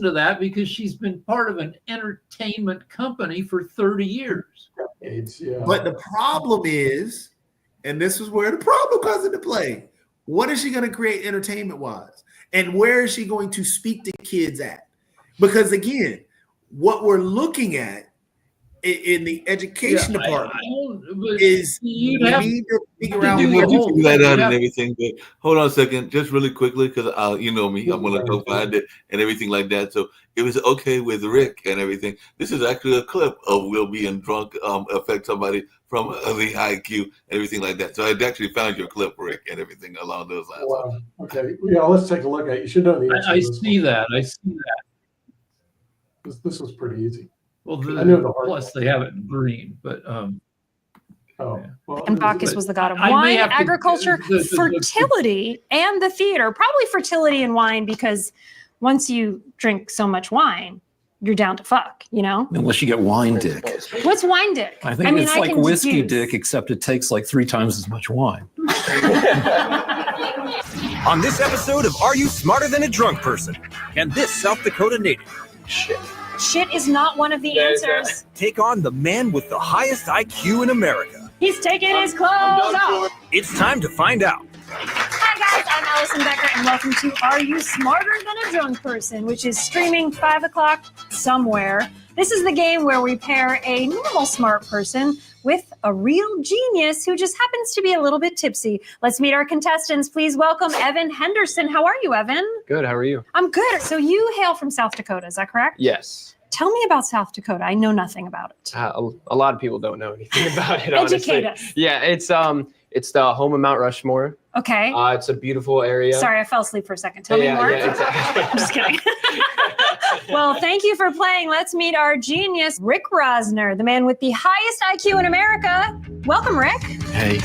to that because she's been part of an entertainment company for 30 years. Yeah. But the problem is, and this is where the problem comes into play, what is she going to create entertainment-wise? And where is she going to speak to kids at? Because again, what we're looking at in the education Yeah, department but is you'd we have need to figure to out do We your want you to whole- figure that out yeah. and everything, but hold on a second, just really quickly, because you know me, I'm gonna go find it and everything like that. So it was okay with Rick and everything. This is actually a clip of Will being drunk affect somebody from the IQ and everything like that. So I actually found your clip, Rick, and everything along those lines. Wow. Okay. Yeah, let's take a look at it. You should know the answer. I to this see one. that. I see that. This was pretty easy. Well, I know the hard plus one. they have it in green, but Oh, well, And Bacchus was the god of I may wine, have to- agriculture, the- fertility, and the theater. Probably fertility and wine, because once you drink so much wine, you're down to fuck, you know? Unless you get wine dick. What's wine dick? I think it's like can whiskey deduce. dick, except it takes like 3 times as much wine. On this episode of Are You Smarter Than a Drunk Person? Can this South Dakota native Shit is not one of the answers. take on the man with the highest IQ in America? He's taking his clothes off. It's time to find out. Hi guys, I'm Allison Becker, and welcome to Are You Smarter Than a Drunk Person, which is streaming 5 o'clock somewhere. This is the game where we pair a normal smart person with a real genius who just happens to be a little bit tipsy. Let's meet our contestants. Please welcome Evan Henderson. How are you, Evan? Good. How are you? I'm good. So you hail from South Dakota, is that correct? Yes. Tell me about South Dakota. I know nothing about it. A lot of people don't know anything about it. Educate honestly. us. Yeah, it's the home of Mount Rushmore. Okay. It's a beautiful area. Sorry, I fell asleep for a second. Tell me more. Yeah, exactly. I'm just kidding. Well, thank you for playing. Let's meet our genius, Rick Rosner, the man with the highest IQ in America. Welcome, Rick. Hey,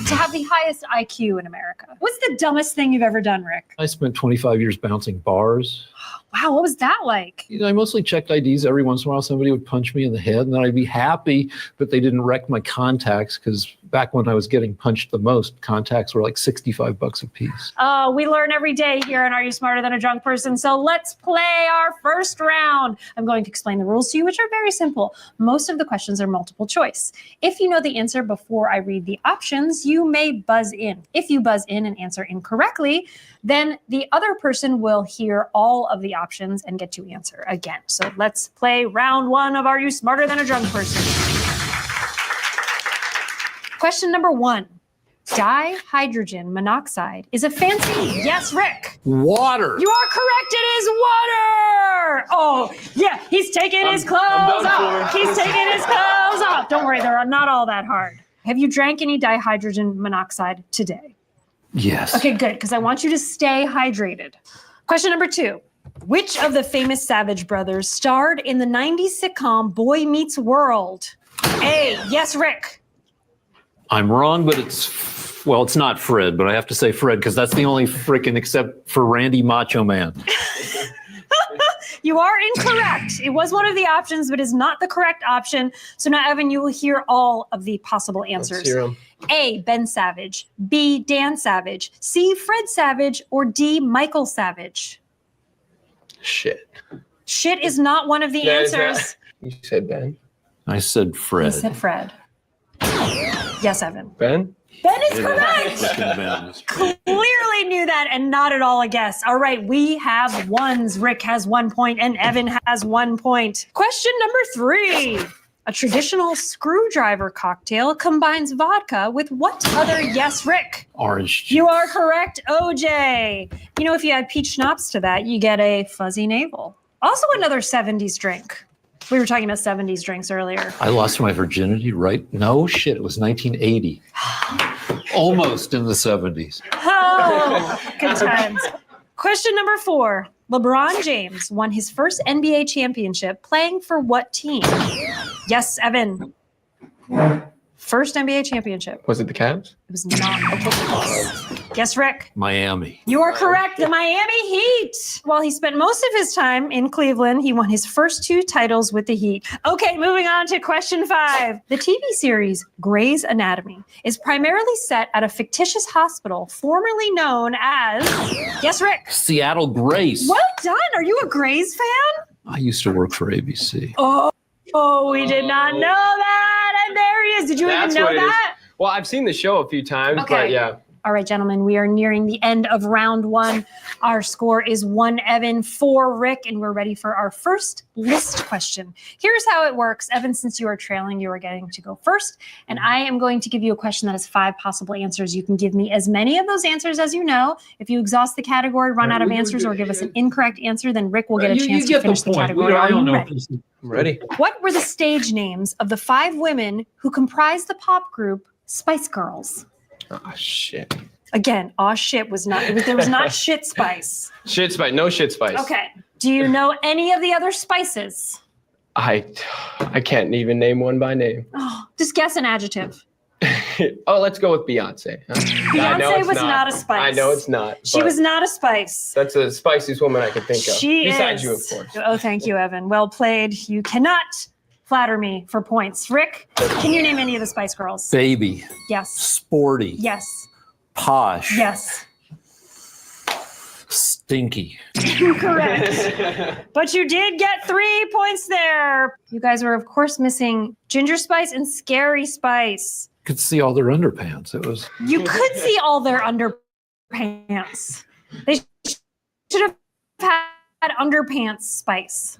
To have the highest IQ in America. What's the dumbest thing you've ever done, Rick? I spent 25 years bouncing bars. Wow, what was that like? You know, I mostly checked IDs. Every once in a while, somebody would punch me in the head, and then I'd be happy that they didn't wreck my contacts, because back when I was getting punched the most, contacts were like $65 a piece. We learn every day here on Are You Smarter Than a Drunk Person? So let's play our first round. I'm going to explain the rules to you, which are very simple. Most of the questions are multiple choice. If you know the answer before I read the options, you may buzz in. If you buzz in and answer incorrectly, then the other person will hear all of the options and get to answer again. So let's play round 1 of Are You Smarter Than a Drunk Person? Question number 1. Dihydrogen monoxide is a fancy, yes, Rick. Water. You are correct. It is water. Oh, yeah. He's taking his clothes off. He's taking his clothes off. Don't worry. They're not all that hard. Have you drank any dihydrogen monoxide today? Yes. Okay, good. Because I want you to stay hydrated. Question number 2. Which of the famous Savage brothers starred in the 90s sitcom Boy Meets World? A, yes, Rick. I'm wrong, but it's not Fred, but I have to say Fred, because that's the only freaking except for Randy Macho Man. You are incorrect. It was one of the options, but is not the correct option. So now, Evan, you will hear all of the possible answers. Let's hear 'em. A, Ben Savage. B, Dan Savage. C, Fred Savage. Or D, Michael Savage. Shit. Shit is not one of the Yeah, is that- answers. You said Ben. I said He Fred. said Fred. Yes, Evan. Ben? Ben is correct. Frickin' Ben. Clearly knew that and not at all a guess. All right, we have ones. Rick has 1 point and Evan has 1 point. Question number 3. A traditional screwdriver cocktail combines vodka with what other yes, Rick? Orange juice. You are correct, OJ. You know, if you add peach schnapps to that, you get a fuzzy navel. Also another 70s drink. We were talking about 70s drinks earlier. I lost my virginity, right? No shit, it was 1980. Almost in the 70s. Oh, good times. Question number 4. LeBron James won his first NBA championship playing for what team? Yes, Evan. First NBA championship. Was it the Cavs? It was not the Bulls. Yes, Rick. Miami. You are correct. The Miami Heat. While he spent most of his time in Cleveland, he won his first 2 titles with the Heat. Okay, moving on to question 5. The TV series Grey's Anatomy is primarily set at a fictitious hospital formerly known as... Yes, Rick. Seattle Grace. Well done. Are you a Grey's fan? I used to work for ABC. Oh, we did not know that. And there he is. Did you That's even know what it is. that? Well, I've seen the show a few times, Okay. but yeah. All right, gentlemen, we are nearing the end of round one. Our score is 1 Evan, 4 Rick, and we're ready for our first list question. Here's how it works. Evan, since you are trailing, you are getting to go first, and I am going to give you a question that has 5 possible answers. You can give me as many of those answers as you know. If you exhaust the category, run out of answers, or give us an incorrect answer, then Rick will get a chance to finish the category. I Are don't you know. ready? I'm ready. What were the stage names of the 5 women who comprised the pop group Spice Girls? Oh, shit. Again, aw shit was not, there was not shit spice. Shit spice. No shit spice. Okay. Do you know any of the other spices? I can't even name one by name. Oh, just guess an adjective. Oh, let's go with Beyonce. I know Beyonce it's was not a spice. I know it's not. She but was not a spice. That's the spiciest woman I can think of. She Besides is. you, of course. Oh, thank you, Evan. Well played. You cannot flatter me for points. Rick, can you name any of the Spice Girls? Baby, Yes. sporty, Yes. posh, Yes. stinky. Correct. But you did get 3 points there. You guys were, of course, missing Ginger Spice and Scary Spice. Could see all their underpants. It was You could see all their underpants. They should have had underpants spice.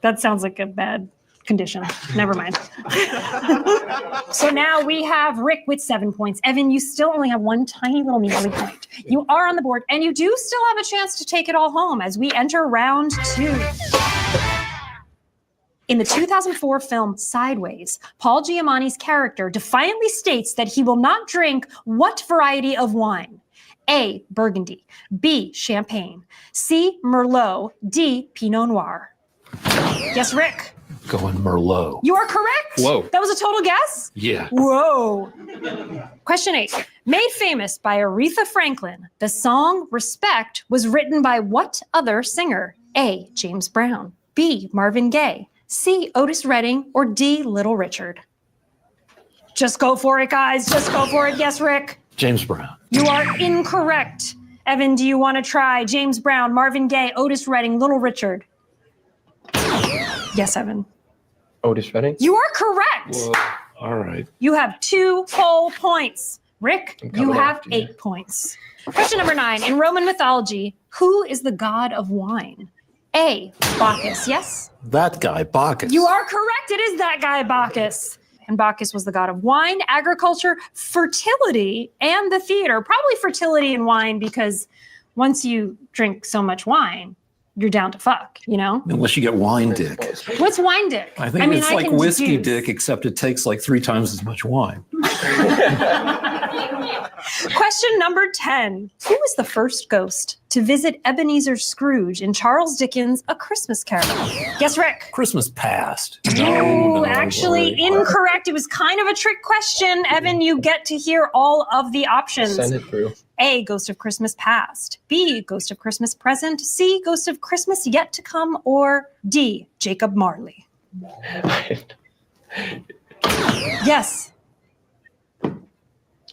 That sounds like a bad condition. Never mind. So now we have Rick with 7 points. Evan, you still only have one tiny little measly point. You are on the board, and you do still have a chance to take it all home as we enter round 2. In the 2004 film Sideways, Paul Giamatti's character defiantly states that he will not drink what variety of wine? A, Burgundy, B, Champagne, C, Merlot, D, Pinot Noir. Yes, Rick. going Merlot. You are correct. Whoa. That was a total guess? Yeah. Whoa. Question 8. Made famous by Aretha Franklin, the song Respect was written by what other singer? A, James Brown, B, Marvin Gaye, C, Otis Redding, or D, Little Richard? Just go for it, guys. Just go for it. Yes, Rick. James Brown. You are incorrect. Evan, do you want to try James Brown, Marvin Gaye, Otis Redding, Little Richard? Yes, Evan. Otis Redding? You are correct. Whoa. All right. You have 2 whole points. Rick, you coming have after you. 8 points. Question number 9. In Roman mythology, who is the god of wine? A, Bacchus, yes? That guy, Bacchus. You are correct. It is that guy, Bacchus. And Bacchus was the god of wine, agriculture, fertility, and the theater. Probably fertility and wine, because once you drink so much wine, you're down to fuck, you know? Unless you get wine dick. What's wine dick? I think it's like can whiskey deduce. dick, except it takes like 3 times as much wine. Question number 10. Who was the first ghost to visit Ebenezer Scrooge in Charles Dickens' A Christmas Carol? Yes, Rick. Christmas past. No, actually worry. incorrect. It was kind of a trick question. Evan, you get to hear all of the options. Send it through. A, Ghost of Christmas Past. B, Ghost of Christmas Present. C, Ghost of Christmas Yet to Come. Or D, Jacob Marley. Yes.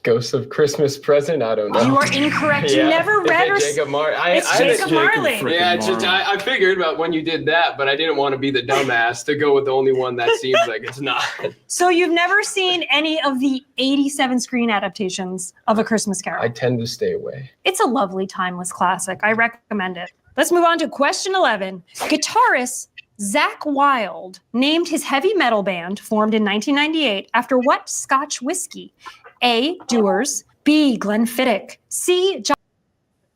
Ghost of Christmas Present? I don't know. You are incorrect. You never read or Jacob Marley. It's Jacob Marley. Yeah, it's just, I figured about when you did that, but I didn't want to be the dumbass to go with the only one that seems like it's not. So you've never seen any of the 87 screen adaptations of A Christmas Carol? I tend to stay away. It's a lovely, timeless classic. I recommend it. Let's move on to question 11. Guitarist Zakk Wylde named his heavy metal band, formed in 1998, after what Scotch whiskey? A, Dewar's, B, Glenfiddich, C, John.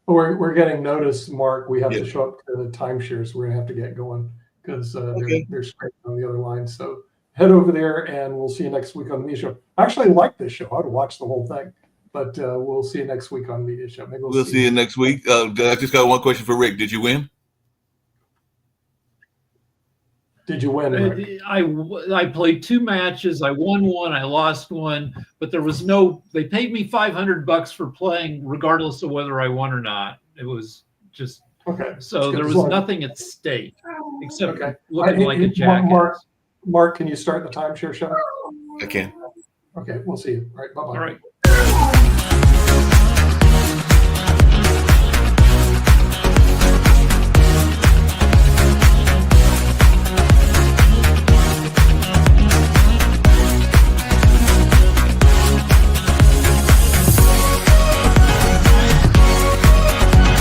We're getting notice, Mark. We have Yeah. to show up to the timeshares. We're gonna have to get going because Okay. they're scraping on the other line. So head over there, and we'll see you next week on the media show. I actually like this show. I'd watch the whole thing, but we'll see you next week on the media show. Maybe We'll see you next week. I just got one question for Rick. Did you win? Did you win, Rick? I played 2 matches. I won 1. I lost 1. But there was no. They paid me $500 for playing, regardless of whether I won or not. It was just Okay. so there As was long- nothing at stake except Okay. looking like a Mark, jackass. Mark, can you start the timeshare show? I can. Okay, we'll see you. All right, bye-bye. All right.